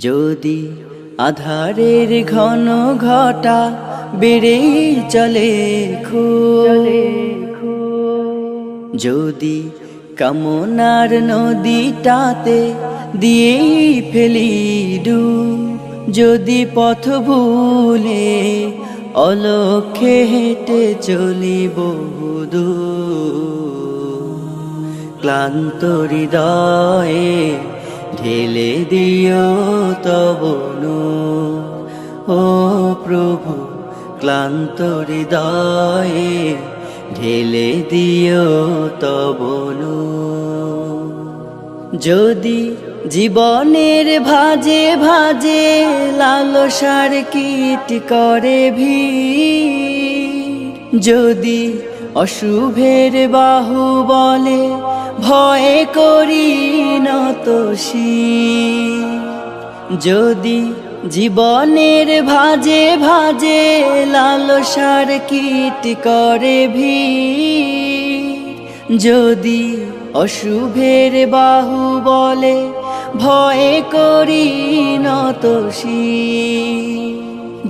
যদি আধারের ঘন ঘটা বেড়ে চলে যদি কামনার নদীটাতে দিয়ে ফেলি ডুব, যদি পথ ভুলে অলক্ষ্যে হেঁটে চলি বহুদূর, ক্লান্ত হৃদয়ে ঢেলে দিও তব নূর। ও প্রভু, ক্লান্ত হৃদয়ে ঢেলে দিও তব নূর। যদি জীবনের ভাজে ভাজে লালসার কীট করে ভিড়, যদি অশুভের বাহু বলে ভয় করি নত শির, যদি জীবনের ভাজে ভাজে লালসার কীট করে ভিড়, যদি অশুভের বাহু বলে ভয় করি নত শির,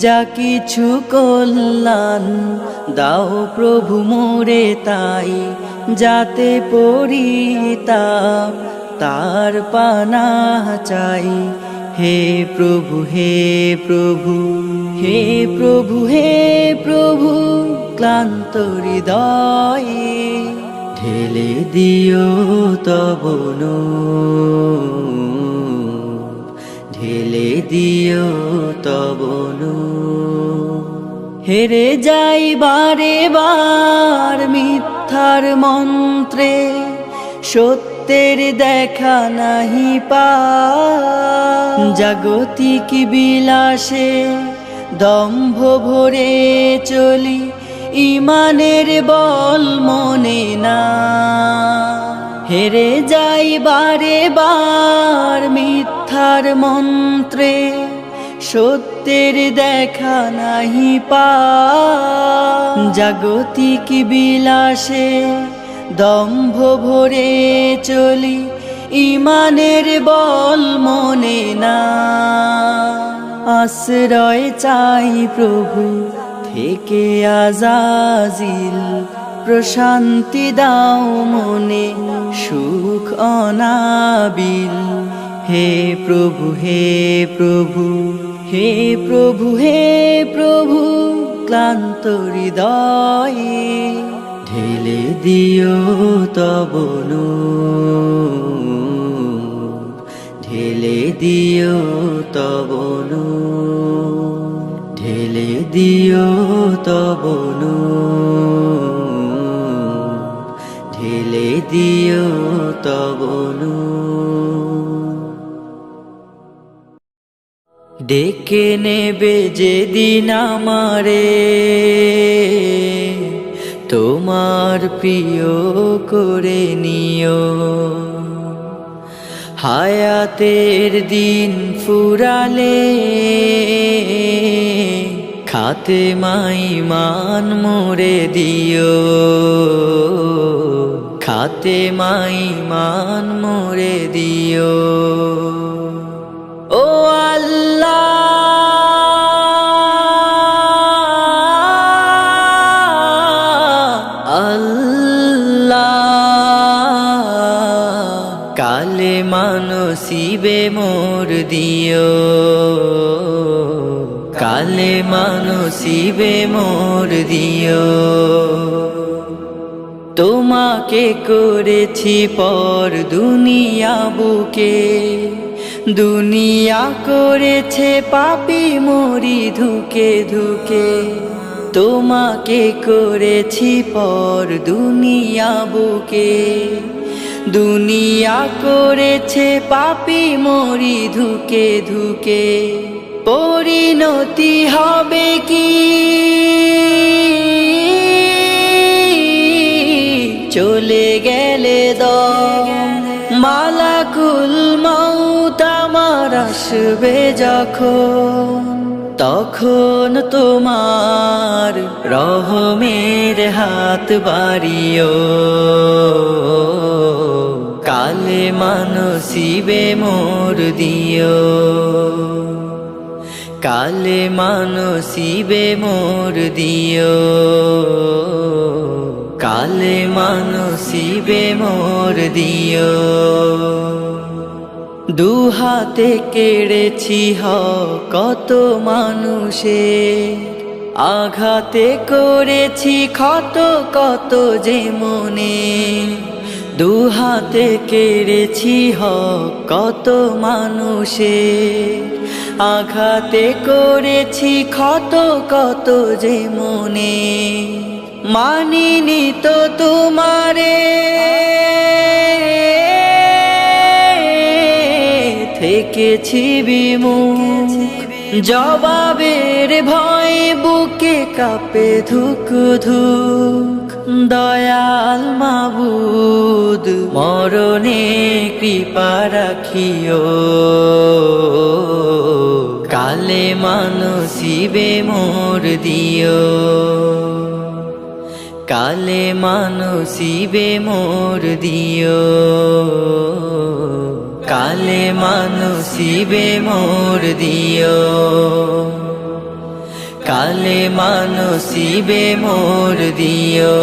যা কিছু কল্যাণ দাও প্রভু মোরে তাই, যাতে পরিতাপ তার পানাহ চাই। হে প্রভু, হে প্রভু, হে প্রভু, হে প্রভু, ক্লান্ত হৃদয়ে ঢেলে দিও তব নূর, ঢেলে দিও তব নূর। হেরে যাই বারে বার মিথ্যার মন্ত্রে, সত্যের দেখা নাহি পাই, জাগতিক বিলাসে দম্ভ ভরে চলি, ইমানের বল মনে না। হেরে যাই বারে বার মিথ্যার মন্ত্রে, সত্যের দেখা নাহি পাই, জাগতিক বিলাসে দম্ভ ভরে চলি, ইমানের বল মনে না। আশ্রয় চাই প্রভু থেকে আজাজিল, প্রশান্তি দাও মনে সুখ অনাবিল। হে প্রভু, হে প্রভু, হে প্রভু, হে প্রভু, ক্লান্ত হৃদয়ে ঢেলে দিও তব নূর, ঢেলে দিও তব নূর, ঢেলে দিও তব নূর, ঢেলে দিও তব নূর। ডেকে নেবে যেদিন আমারে তোমার প্রিয় করে নিও, হায়াতের দিন ফুরালে খাতেমাই মান মোরে দিও, খাতেমাই মান মোরে দিও। ও আল্লাহ, কালে মানসিবে মোর দিও, কালে মানসিবে মোর দিও। তোমাকে করেছি পর দুনিয়া বুকে, দুনিয়া করেছে পাপী মরি ধুকে ধুকে। তোমাকে করেছি পর দুনিয়া বুকে, দুনিয়া করেছে পাপী মরি ধুকে ধুকে। পরিণতি হবে কি চলে গেলে দম, মালাকুল মউত আমার আসবে যখন, তখন তোমার রহমের হাত বাড়িও, কালেমা নসিবে মোর দিও, কালেমা নসিবে মোর দিও, কালেমা নসিবে মোর দিও। দুহাতে কেড়েছি কত মানুষের, আঘাতে করেছি ক্ষত কত যে মনে। দুহাতে কেড়েছি কত মানুষের, আঘাতে করেছি ক্ষত কত যে মনে। মানিনি তো তোমারে, থেকেছি বিমুখ, জবাবের ভয় বুকে কাঁপে ধুক ধুক। দয়াল মাবুদ মরণে কৃপা রাখিও, কালেমা নসিবে মোর দিও, কালেমা নসিবে মোর দিও, কালেমা নসিবে মোর দিও, কালেমা নসিবে মোর দিও,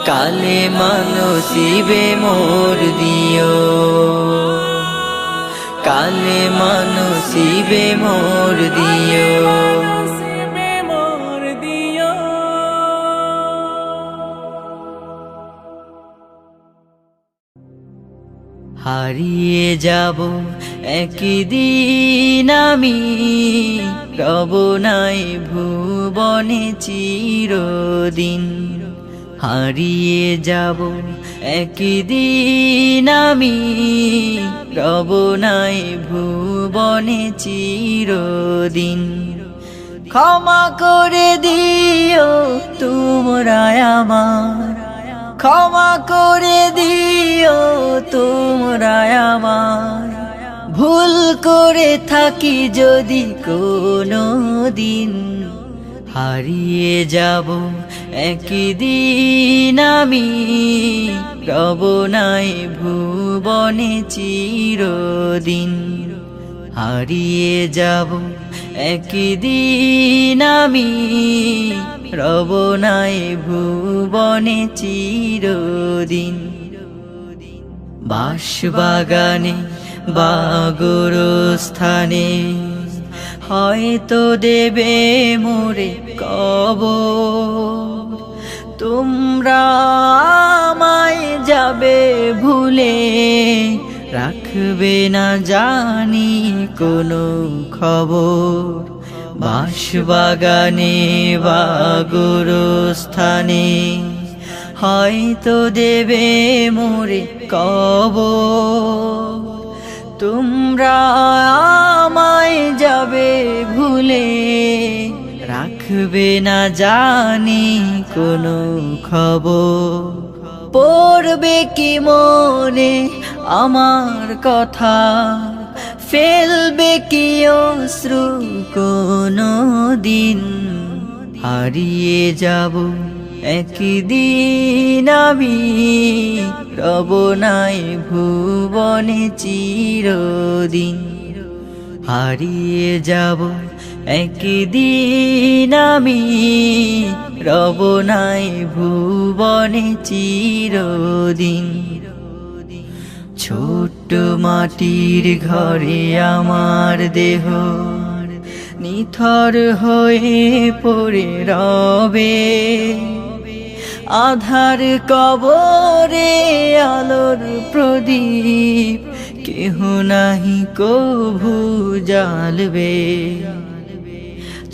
কালেমা নসিবে মোর দিও, কালেমা নসিবে মোর দিও। হারিয়ে যাব একদিন আমি, রব নাই ভুবনে চিরদিন। হারিয়ে যাব একদিন আমি, রব নাই ভুবনে চিরদিন। ক্ষমা করে দিও তোমরা আমার, ক্ষমা করে দিও তোমরা আমার। ভুল করে থাকি যদি কোনো দিন, হারিয়ে যাব একদিন আমি, রব নাই ভুবনে চিরদিন। হারিয়ে যাব একদিন আমি, রব নাই ভুবনে চিরদিন। বাঁশবাগানে বা গোরস্থানে হয়তো দেবে মোরে কবর, তোমরা আমায় যাবে ভুলে, রাখবে না জানি কোনো খবর। বাঁশবাগানে বা গোরস্থানে হয়তো দেবে মোরে কবর, তোমরা আমায় যাবে ভুলে, রাখবে না জানি কোনো খবর। পড়বে কি মনে আমার কথা, ফেলবে কি অশ্রু কোনো দিন। হারিয়ে যাব একদিন আমি, রব নাই ভুবনে চিরদিন। হারিয়ে যাব একদিন আমি, রব নাই ভুবনে চিরদিন। ছোট্ট মাটির ঘরে আমার দেহ নিথর হয়ে পড়ে রবে, আধার কবরে আলোর প্রদীপ কেহ নাহি কভু জ্বালবে।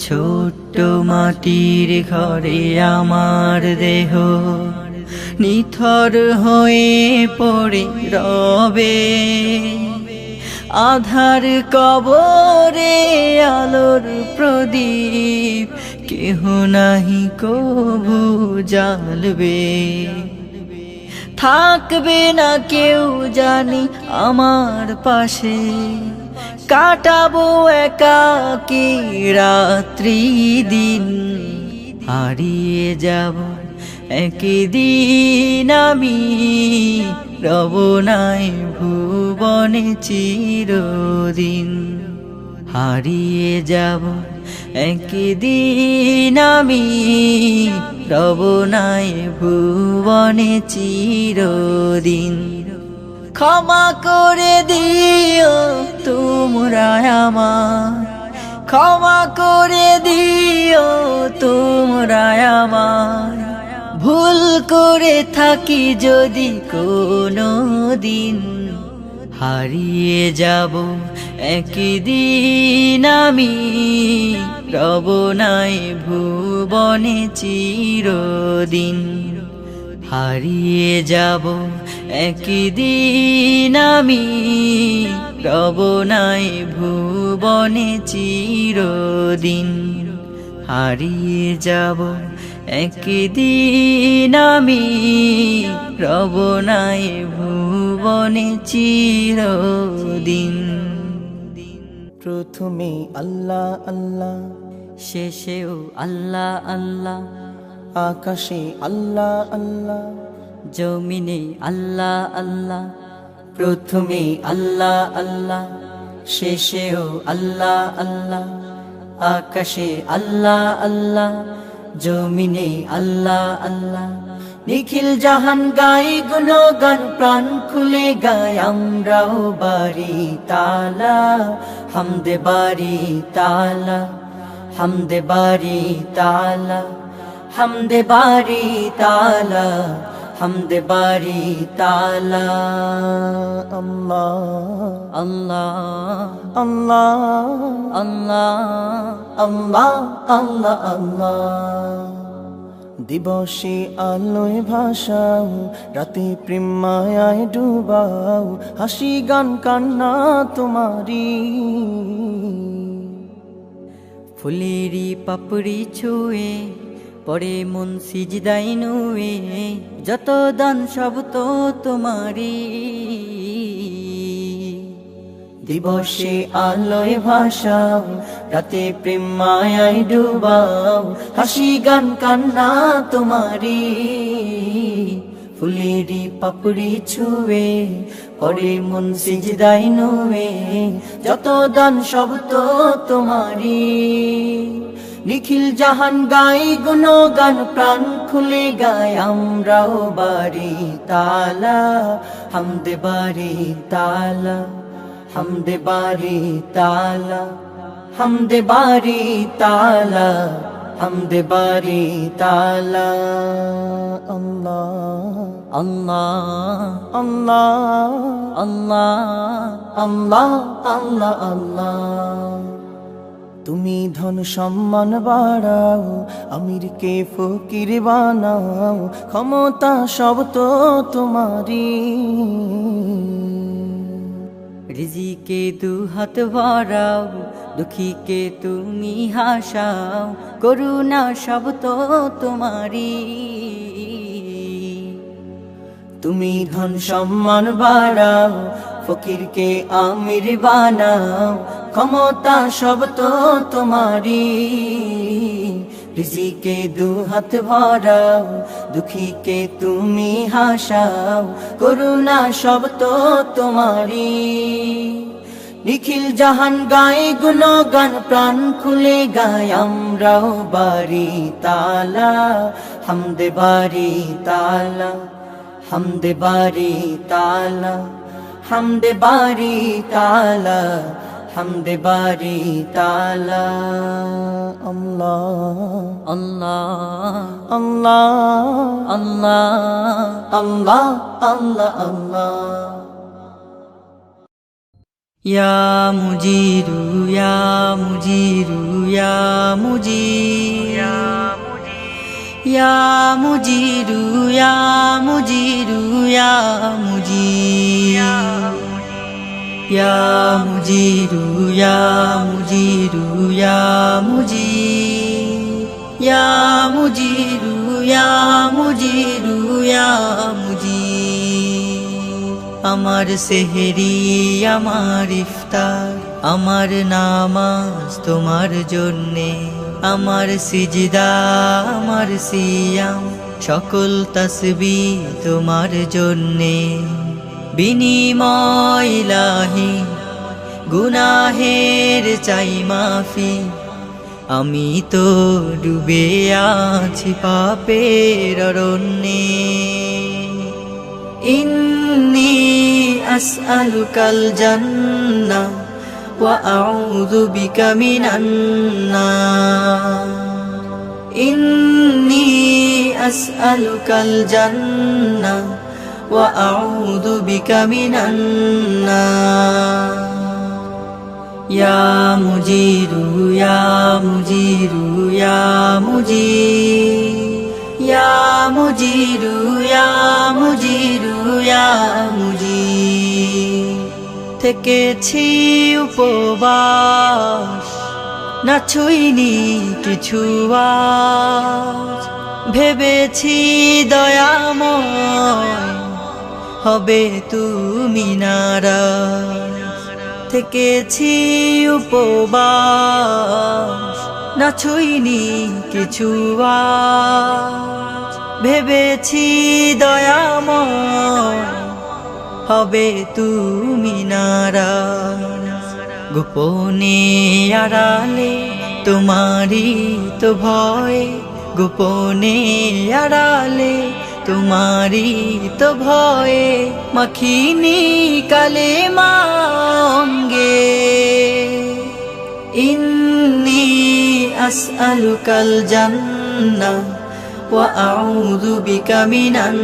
ছোট্ট মাটির ঘরে আমার দেহ নিথর হয়ে পড়ে রবে, আধার কবরে আলোর প্রদীপ কেহ নাহি কভু জ্বালবে। থাকবে না কেউ জানি আমার পাশে, কাটাবো একাকী রাত্রি দিন। হারিয়ে যাব একদিন আমি রব নাই ভুবনে চিরদিন হারিয়ে যাব একদিন আমি রব নাই ভুবনে চিরদিন ক্ষমা করে দিও তোমরা আমার ক্ষমা করে দিও তোমরা আমার ভুল করে থাকি যদি কোনো দিন হারিয়ে যাব একদিন আমি রব নাই ভুবনে চিরদিন হারিয়ে যাব একদিন আমি রব নাই ভুবনে চিরদিন হারিয়ে যাব একদিন আমি রব নাই ভুবনে চিরদিন প্রথমে আল্লাহ আল্লাহ, শেষেও আল্লাহ আল্লাহ, আকাশে আল্লাহ আল্লাহ, জমিনে আল্লাহ আল্লাহ। প্রথমে আল্লাহ আল্লাহ, শেষেও আল্লাহ আল্লাহ, আকাশে আল্লাহ আল্লাহ, জমিনে আল্লাহ আল্লাহ। নিখিল জাহান গাই গুণগান প্রাণ খুলে গাই আমরাও বাড়ি তালা হামদে বাড়ি তালা হামদে বাড়ি তালা হামদে বাড়ি তালা হামদে বাড়ি তালা। আল্লাহ আল্লাহ আল্লাহ আল্লাহ আল্লাহ আল্লাহ আল্লাহ। দিবসে আলোয় ভাসাও, রাতে প্রেম মায়ায় ডুবাও, হাসি গান কান্না তোমারি। ফুলেরি পাপড়ি ছুঁয়ে পরে মন সিজদাই নুয়ে, যত দান সব তো তোমারি। দিবসে আলোয় ভাসাও, রাতে প্রেম মায়ায় ডুবাও, হাসি গান কান্না তোমারি। ফুলেরি পাপড়ি ছুঁয়ে পরে মন সিজদাই নুয়ে, যত দান সব তো তোমারি। নিখিল জাহান গাই গুণগান প্রাণ খুলে গাই আমরাও বাড়ি তালা হামদে বাড়ি তালা হামদে বাড়ি তালা হামদে বাড়ি তালা হামদে বাড়ি তালা। আল্লাহ আল্লাহ আল্লাহ আল্লাহ আল্লাহ আল্লাহ আল্লাহ। তুমি ধন সম্মান বাড়াও, আমিরকে ফকির বানাও, ক্ষমতা সব তো তোমারি। রিজিকে দু হাত ভরাও, দুঃখীকে তুমি হাসাও, করুণা সব তো তোমারি। তুমি ধন সম্মান বাড়াও, ফকিরকে আমির বানাও, ক্ষমতা সব তো তোমারি। রিজিকে দু হাত ভরাও, দুঃখীকে তুমি হাসাও, করুণা সব তো তোমারি। নিখিল জাহান গাই গুণগান প্রাণ খুলে গাই আমরাও বাড়ি তালা হামদে বাড়ি তালা হামদে বাড়ি তালা হামদে বাড়ি তালা হামদে বাড়ি তালা। আল্লাহ আল্লাহ আল্লাহ আল্লাহ আল্লাহ আল্লাহ আল্লাহ। ইয়া মুজিরু ইয়া মুজিরু ইয়া মুজির ইয়া মুজিরু ইয়া মুজিরু ইয়া মুজির ইয়া মুজিরু ইয়া মুজিরু ইয়া মুজির ইয়া মুজিরু ইয়া মুজিরু ইয়া মুজির। আমার সেহরি আমার ইফতার আমার নামাজ তোমার জন্যে, আমার সিজদা আমার সিয়াম সকল তাসবিহ তোমার জন্যে বিনিময় ইলাহি গুনাহের চাই মাফি আমি তো ডুবে আছি পাপের অরণ্যে ইন্নী আসআলুকাল জান্নাহ ওয়া আউযু বিকা মিনান নার ইন্নী আসআলুকাল জান্নাহ ওয়া আউযু বিকা মিনান নার ইয়া মুজিরু ইয়া মুজিরু ইয়া মুজির ইয়া মুজিরু ইয়া মুজিরু ইয়া মুজির থেকেছি উপবাস না ছুঁইনি কিছু আজ ভেবেছি দয়াময় হবে তুমি নারাজ থেকেছি উপবাস না ছুঁইনি কিছু আজ ভেবেছি দয়াময় হবে তুমি নারাজ গোপনে আড়ালে তোমারই তো ভয় গোপনে আড়ালে তোমারই তো ভয়ে মাখিনি কালেমা অঙ্গে ইন্নী আসআলুকাল জান্নাহ ওয়া আউযু বিকা মিনান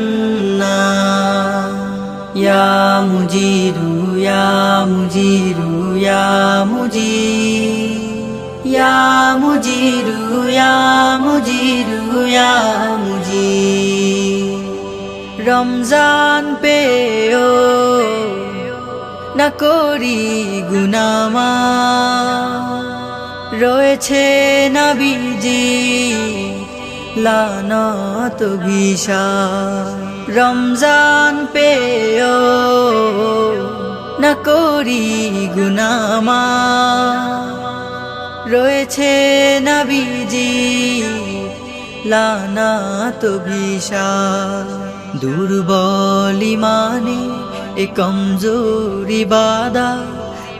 নার ইয়া মুজিরু ইয়া মুজিরু ইয়া মুজির ইয়া মুজিরু ইয়া মুজিরু ইয়া মুজির রমজান পেও না করি গুনামা রয়েছে নবীজি লানত ভিশাল রমজান পেও না করি গুনামা রয়েছে নবীজি লানত ভিশাল দুর্বল ইমানে এ কমজোর ইবাদত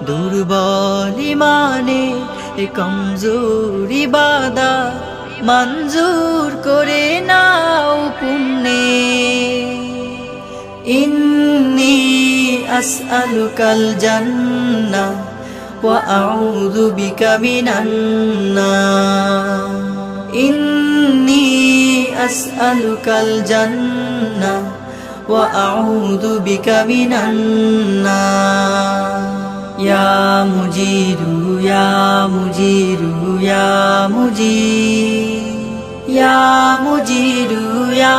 দুর্বল ইমানে এ কমজোর ইবাদত মঞ্জুর করে নাও পুণ্যে ইন্নী আসআলুকাল জান্নাহ ওয়া আউযু বিকা মিনান নার ইন্নী আসআলুকাল জান্নাহ ওয়া আউযু বিকা মিনান নার ইয়া মুজিরু ইয়া মুজিরু ইয়া মুজির ইয়া মুজিরু ইয়া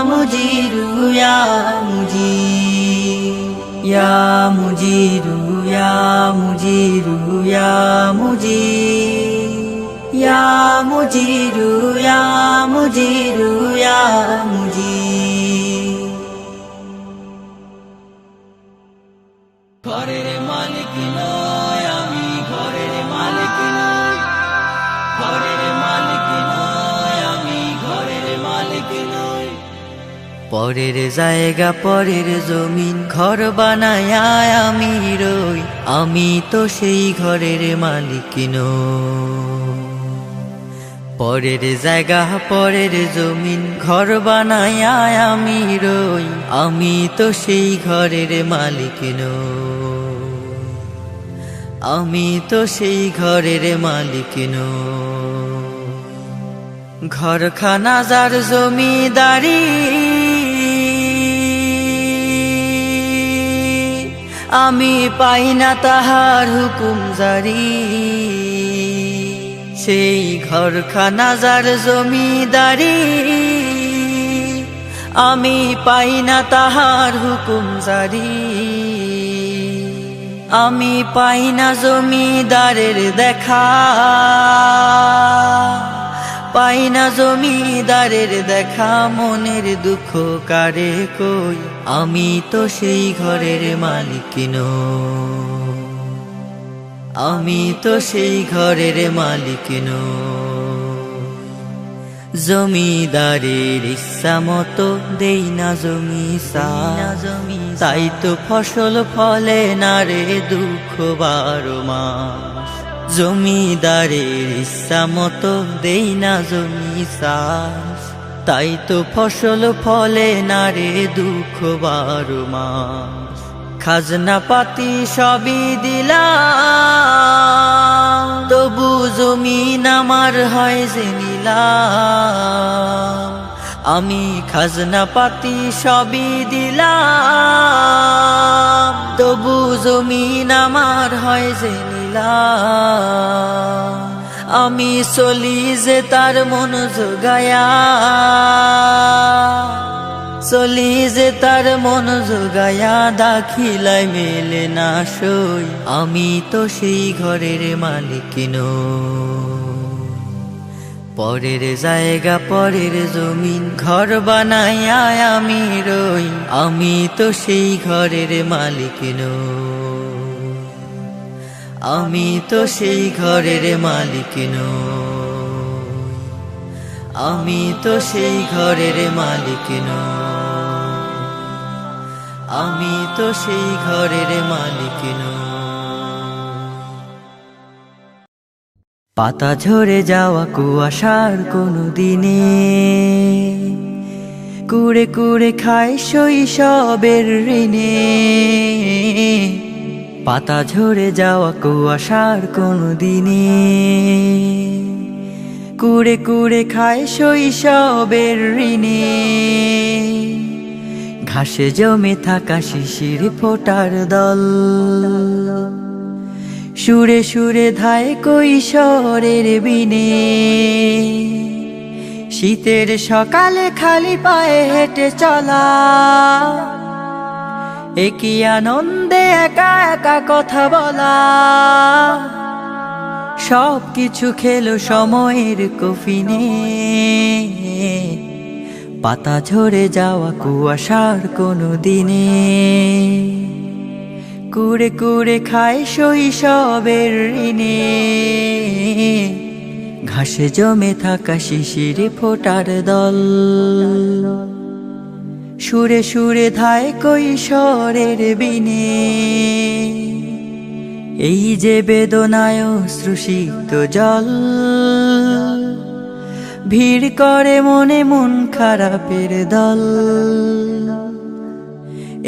মুজিরু ইয়া মুজির ইয়া মুজিরু ইয়া মুজিরু ইয়া মুজির ইয়া মুজিরু ইয়া মুজিরু ইয়া মুজির ঘরের মালিক নয় আমি ঘরের মালিক নই ঘরের মালিক নয় আমি ঘরের মালিক নই পরের জায়গা পরের জমিন ঘর বানায় আমি রই আমি তো সেই ঘরের মালিক নই পরের জায়গা পরের জমিন ঘর বানায় আমি রই আমি তো সেই ঘরের মালিক নই আমি তো সেই ঘরের মালিক নই ঘরখানা যার জমিদারি আমি পাই না তাহার হুকুম জারি সেই ঘরখানা যার জমিদারি আমি পাই না তাহার হুকুম জারি আমি পাই না জমিদারের দেখা পাই না জমিদারের দেখা মনের দুঃখ কারে কই আমি তো সেই ঘরের মালিক নই আমি তো সেই ঘরের মালিক নই জমিদারের ইচ্ছা মতো দেই না জমি সাজ, তাই তো ফসল ফলে না রে দুঃখ 12 মাস। জমিদারের ইচ্ছা মতো দেই না জমি সাজ, তাই তো ফসল ফলে না রে দুঃখ 12 মাস। খাজনা পাতি সবই দিলাম, তবু জমিন আমার হয় যে নিলাম। আমি খাজনা পাতি সবই দিলাম, তবু জমিন আমার হয় যে নিলাম। আমি চলি যে তার মন জোগায়া, চলি যে তার মন জোগায়া, দাখিলায় মেলে না সই। আমি তো সেই ঘরের মালিক নই, পরের জায়গা পরের জমিন ঘর বানাইয়া আমি রই। আমি তো সেই ঘরের মালিক নই, আমি তো সেই ঘরের মালিক নই, আমি তো সেই ঘরের মালিক নই, আমি তো সেই ঘরের মালিক নই। পাতা ঝরে যাওয়া কুয়াশার কোনো দিনে কুড়ে কুড়ে খায় শৈশবের ঋণে। পাতা ঝরে যাওয়া কুয়াশার কোনো দিনে কুড়ে কুড়ে খায় শৈশবের ঋণে। ঘাসে জমে থাকা শিশির ফোটার দল, সুরে সুরে ধায় কৈশোরের বিনে। শীতের সকালে খালি পায়ে হেঁটে চলা, একই আনন্দে একা একা কথা বলা। সব কিছু খেলো সময়ের কফিনে, পাতা ঝরে যাওয়া কুয়াশার কোনো দিনে কুড়ে কুড়ে খায় শৈশবের ঋণে। ঘাসে জমে থাকা শিশির ফোটার দল, সুরে সুরে ধায় কৈশোরের বিনে। এই যে বেদনায় অশ্রুসিক্ত জল, ভিড় করে মনে মন খারাপের দল।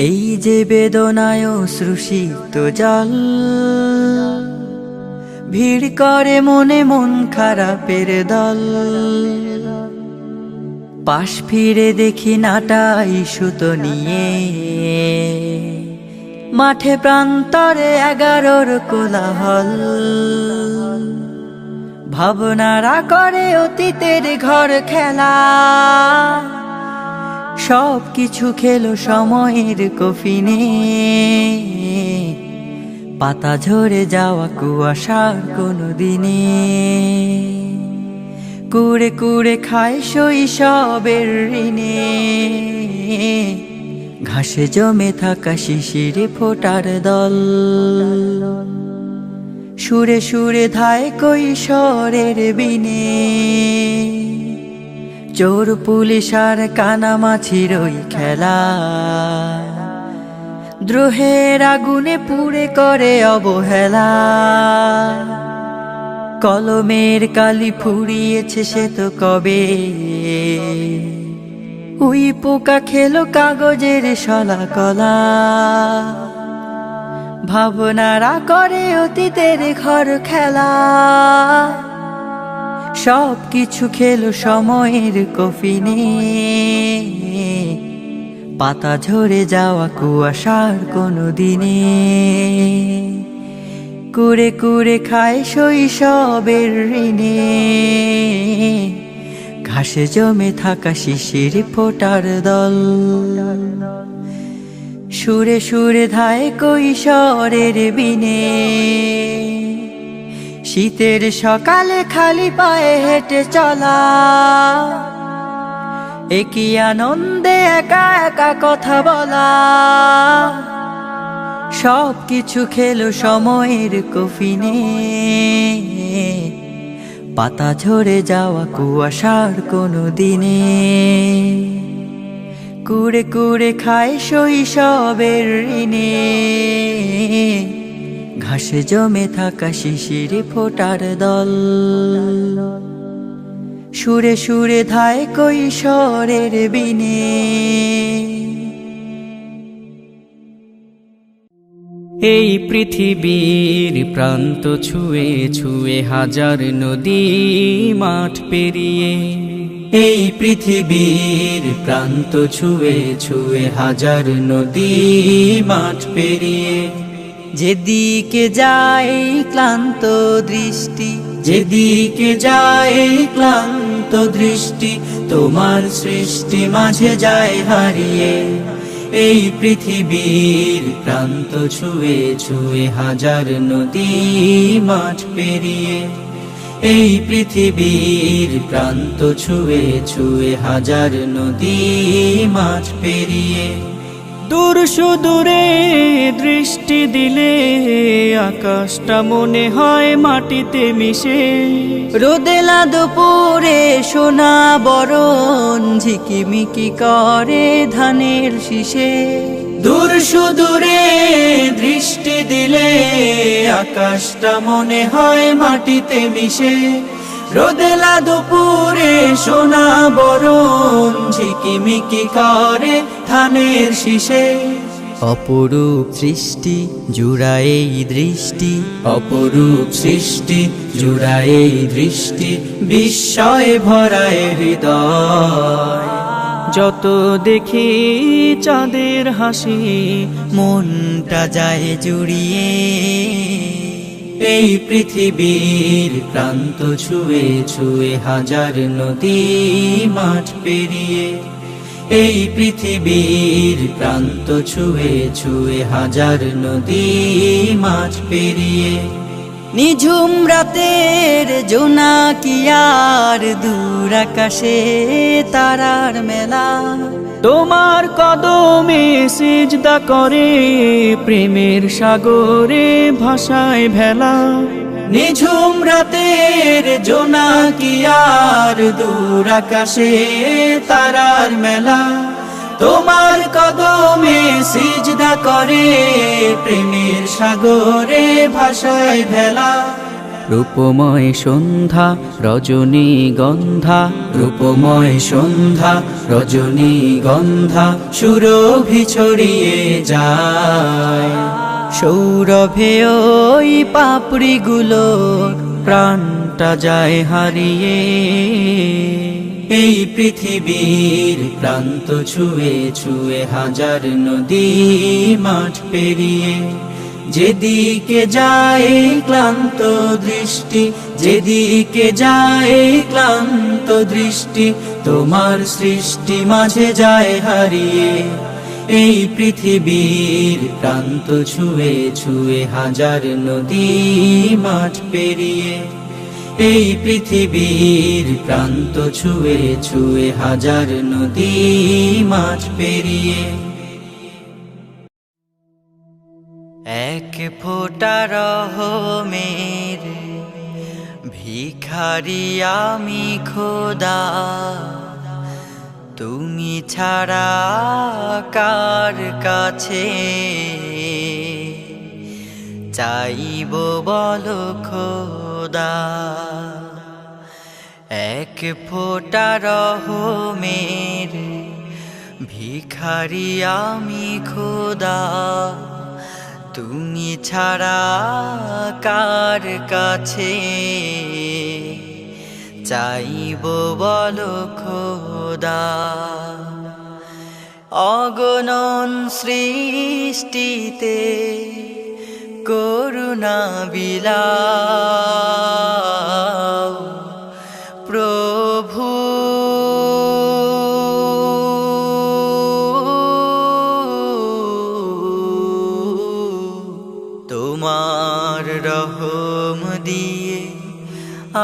এই যে বেদনায় অশ্রুসিক্ত জল, ভিড় করে মনে মন খারাপের দল। পাশ ফিরে দেখি নাটাই সুতো নিয়ে, মাঠে প্রান্তরে 11র কোলাহল। ভাবনারা করে অতীতের ঘর খেলা, সব কিছু খেলো সময়ের কফিনে। পাতা ঝরে যাওয়া কুয়াশার কোনো দিনে কুড়ে কুড়ে খায় শৈশবের ঋণে। ঘাসে জমে থাকা শিশির ফোটার দল, সুরে সুরে ধায় কৈশোরের বিনে। চোর পুলিশ আর কানামাছির ওই খেলা, দ্রোহের আগুনে পুড়ে করে অবহেলা। কলমের কালি ফুরিয়েছে সে তো কবে, উই পোকা খেলো কাগজের শলা কলা। ভাবনারা করে অতীতের ঘর খেলা, সব কিছু খেলো সময়ের কফিনে। পাতা ঝরে যাওয়া কুয়াশার কোনো দিনে কুড়ে কুড়ে খায় শৈশবের ঋণে। ঘাসে জমে থাকা শিশির ফোটার দল, সুরে সুরে ধায় কৈশোরের বিনে। শীতের সকালে খালি পায়ে হেঁটে চলা, একই আনন্দে একা একা কথা বলা। সব কিছু খেলো সময়ের কফিনে, পাতা ঝরে যাওয়া কুয়াশার কোনো দিনে কুড়ে কুড়ে খায় শৈশবের ঋণে ঘাসে জমে থাকা শিশির ফোটার দল সুরে সুরে ধায় কৈশোরের বিনে এই পৃথিবীর প্রান্ত ছুঁয়ে ছুঁয়ে হাজার নদী মাঠ পেরিয়ে এই পৃথিবীর প্রান্ত ছুঁয়ে ছুঁয়ে হাজার নদী মাঠ পেরিয়ে যেদিকে যায় ক্লান্ত দৃষ্টি যেদিকে যায় ক্লান্ত দৃষ্টি তোমার সৃষ্টি মাঝে যায় হারিয়ে এই পৃথিবীর প্রান্ত ছুঁয়ে ছুঁয়ে হাজার নদী মাঠ পেরিয়ে এই পৃথিবীর প্রান্ত ছুঁয়ে ছুঁয়ে হাজার নদী মাঠ পেরিয়ে দূর সুদূরে দৃষ্টি দিলে আকাশটা মনে হয় মাটিতে মিশে রোদেলা দুপুরে সোনা বরণ ঝিকিমিকি করে ধানের শীষে দূর সুদূরে দৃষ্টি দিলে আকাশটা মনে হয় মাটিতে মিশে রোদেলা দুপুরে সোনা বরণ ঝিকিমিকি করে ধানের শীষে অপরূপ সৃষ্টি জুড়ায় এই দৃষ্টি অপরূপ সৃষ্টি জুড়ায় এই দৃষ্টি বিস্ময়ে ভরায় হৃদয় যত দেখি চাঁদের হাসি মনটা যায় জুড়িয়ে এই পৃথিবীর প্রান্ত ছুঁয়ে ছুঁয়ে হাজার নদী মাঠ পেরিয়ে এই পৃথিবীর প্রান্ত ছুঁয়ে ছুঁয়ে হাজার নদী মাঠ পেরিয়ে নিঝুম রাতের জোনাকিয়ার দূর আকাশে তারার মেলা তোমার কদমে সিজদা করে প্রেমের সাগরে ভাষায় ভেলা নিঝুম রাতের জোনাকিয়ার দূর আকাশে তারার মেলা তোমার কদমে সিজদা করে প্রেমের সাগরে ভাষায় ভেলা রূপময় সন্ধ্যা রজনী গন্ধা রূপময় সন্ধ্যা রজনী গন্ধা সুরভি ছড়িয়ে যায় সৌরভে ওই পাপড়িগুলো প্রাণটা যায় হারিয়ে এই পৃথিবীর প্রান্ত ছুঁয়ে ছুঁয়ে হাজার নদী মাঠ পেরিয়ে যেদিকে যায় ক্লান্ত দৃষ্টি যেদিকে যায় ক্লান্ত দৃষ্টি তোমার সৃষ্টি মাঝে যায় হারিয়ে এই পৃথিবীর প্রান্ত ছুঁয়ে ছুঁয়ে হাজার নদী মাঠ পেরিয়ে এই পৃথিবীর প্রান্ত ছুঁয়ে ছুঁয়ে হাজার নদী মাঠ পেরিয়ে এক ফোঁটা রহমের ভিখারি আমি খোদা তুমি ছাড়া কার কাছে চাইব বলো খোদা এক ফোঁটা রহমের ভিখারি আমি খোদা তুমি ছাড়া কার কাছে চাইব বলো খোদা অগণন সৃষ্টিতে করুণা বিলাও প্রভু তোমার রহম দিয়ে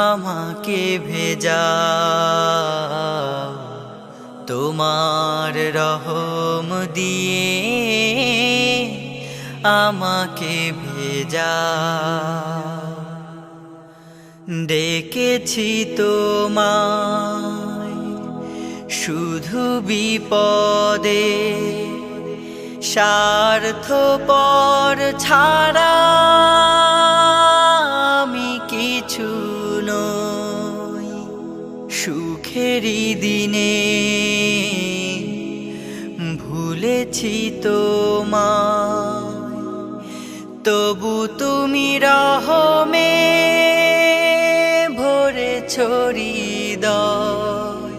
আমাকে ভেজাও তোমার রহম দিয়ে আমাকে ভেজাও ডেকেছি তোমায় শুধু বিপদে, স্বার্থপর ছাড়া আমি কিছু নই। সুখেরই দিনে ভুলেছি তোমায়, তবু তুমি রহমে ভরেছ হৃদয়।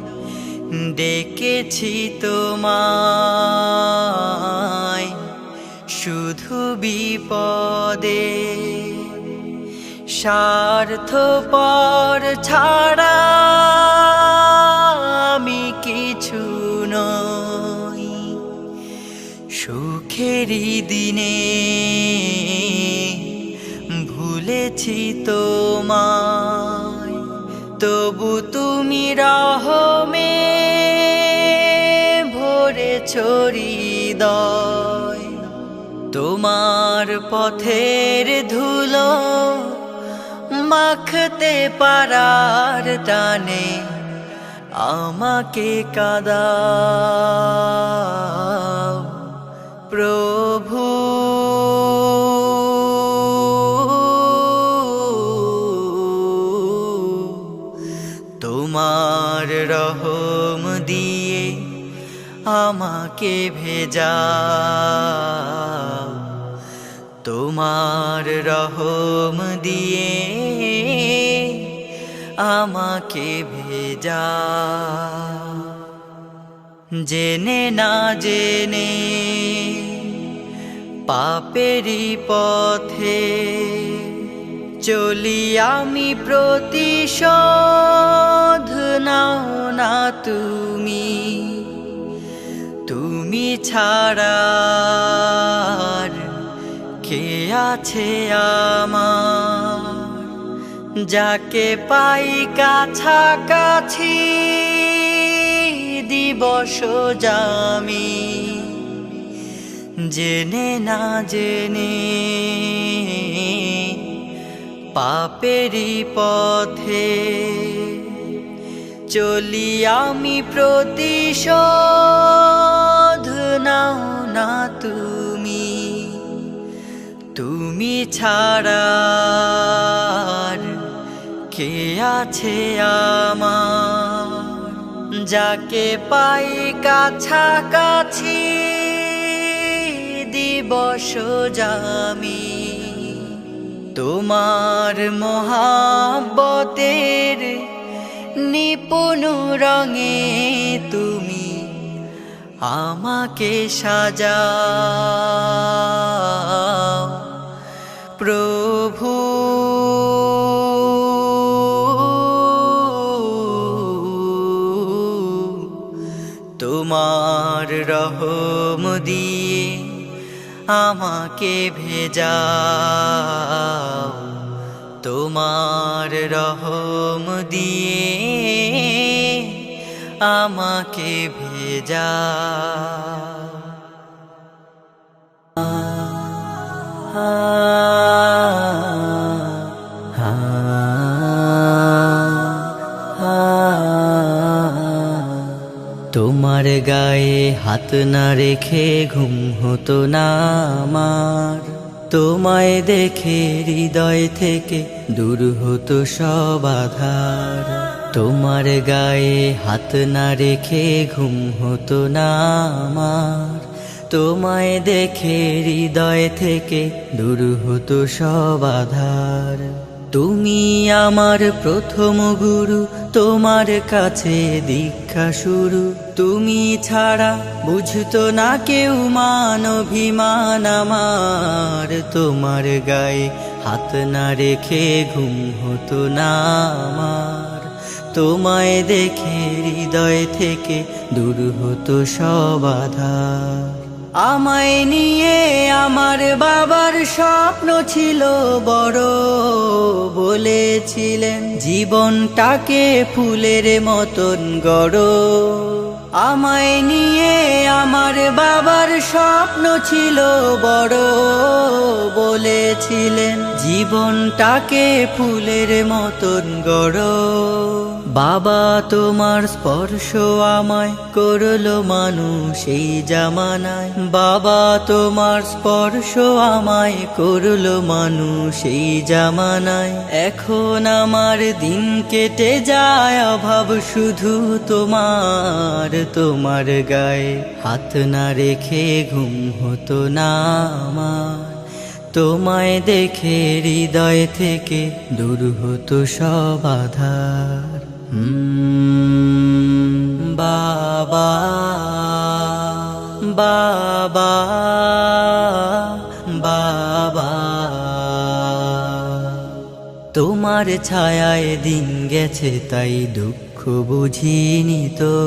ডেকেছি তোমায় শুধু বিপদে, স্বার্থপর ছাড়া আমি কিছু নই। সুখেরই দিনে ভুলেছি তোমায়, তবু তুমি রহমে ভরেছ হৃদয়। তোমার পথের ধুলো মাখতে পারার টানে আমাকে কাঁদাও প্রভু। তোমার রহম দিয়ে আমাকে ভেজাও, তোমার রহম দিয়ে আমাকে ভেজাও। জেনে না জেনে পাপেরই পথে চলি আমি, প্রতিশোধ নাও না তুমি। তুমি ছাড়া আর কে আছে আমার, যাকে পাই কাছাকাছি দিবস জামি। জেনে না জেনে পাপেরই পথে চলি আমি, প্রতিশোধ নাও না তুমি। তুমি ছাড়া আর কে আছে আমার, যাকে পাই কাছাকাছি দিবস জামি। তোমার মহাব্বতের নিপুণ রঙে তুমি আমাকে সাজাও প্রভু। তোমার রহম দিয়ে আমাকে ভেজাও, তোমার রহম দিয়ে আমাকে ভেজাও। তোমার গায়ে হাত না রেখে ঘুম হতো না আমার, তোমায় দেখে হৃদয় থেকে দূর হতো সব আধার। তোমার গায়ে হাত না রেখে ঘুম হতো না আমার, তোমায় দেখে হৃদয় থেকে দূর হতো সব আধার। তুমি আমার প্রথম গুরু, তোমার কাছে দীক্ষা শুরু। তুমি ছাড়া বুঝতো না কেউ মান অভিমান আমার, তোমার গায়ে হাত না রেখে ঘুম হতো না আমার, তোমায় দেখে হৃদয় থেকে দূর হতো সব আধার। আমায় নিয়ে আমার বাবার স্বপ্ন ছিল বড়, বলেছিলেন জীবনটাকে ফুলের মতন গড়ো। আমায় নিয়ে আমার বাবার স্বপ্ন ছিল বড়, বলেছিলেন জীবনটাকে ফুলের মতন গড়। বাবা তোমার স্পর্শ আমায় করলো মানুষ এই জামানায়, বাবা তোমার স্পর্শ আমায় করলো মানুষ এই জামানায়। এখন আমার দিন কেটে যায় অভাব শুধু তোমার, তোমার গায়ে হাত না রেখে ঘুম হতো না আমার। তোমায় দেখে হৃদয় থেকে দূর হতো সব আধার। বাবা বাবা বাবা, তোমার ছায়ায় দিন গেছে তাই দুঃখ বুঝিনি তো।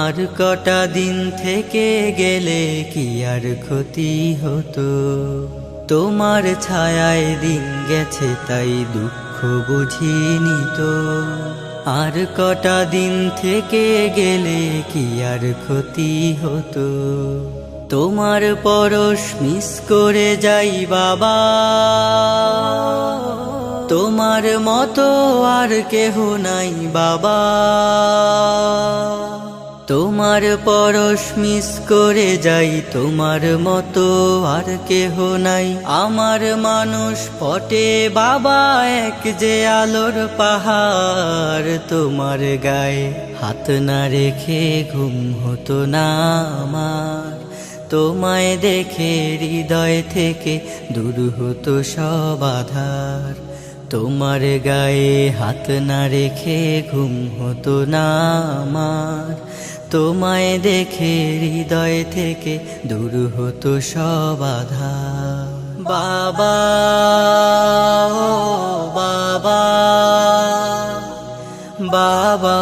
আর কটা দিন থেকে গেলে কি আর ক্ষতি হতো। তোমার ছায়ায় দিন গেছে তাই দুঃখ বুঝিনি তো। আর কটা দিন থেকে গেলে কি আর ক্ষতি হতো। তোমার পরশ মিস করে যাই বাবা, তোমার মতো আর কেহ নাই বাবা। তোমার পরশ মিস করে যাই, তোমার মতো আর কেহ নাই। আমার মানুষ পটে বাবা এক যে আলোর পাহাড়, তোমার গায়ে হাত না রেখে ঘুম হতো না আমার। তোমায় দেখে হৃদয় থেকে দূর হতো সব আধার। তোমার গায়ে হাত না রেখে ঘুম হতো না আমার। তোমায় দেখে হৃদয় থেকে দূর হতো সব আধার। বাবা ও বাবা বাবা।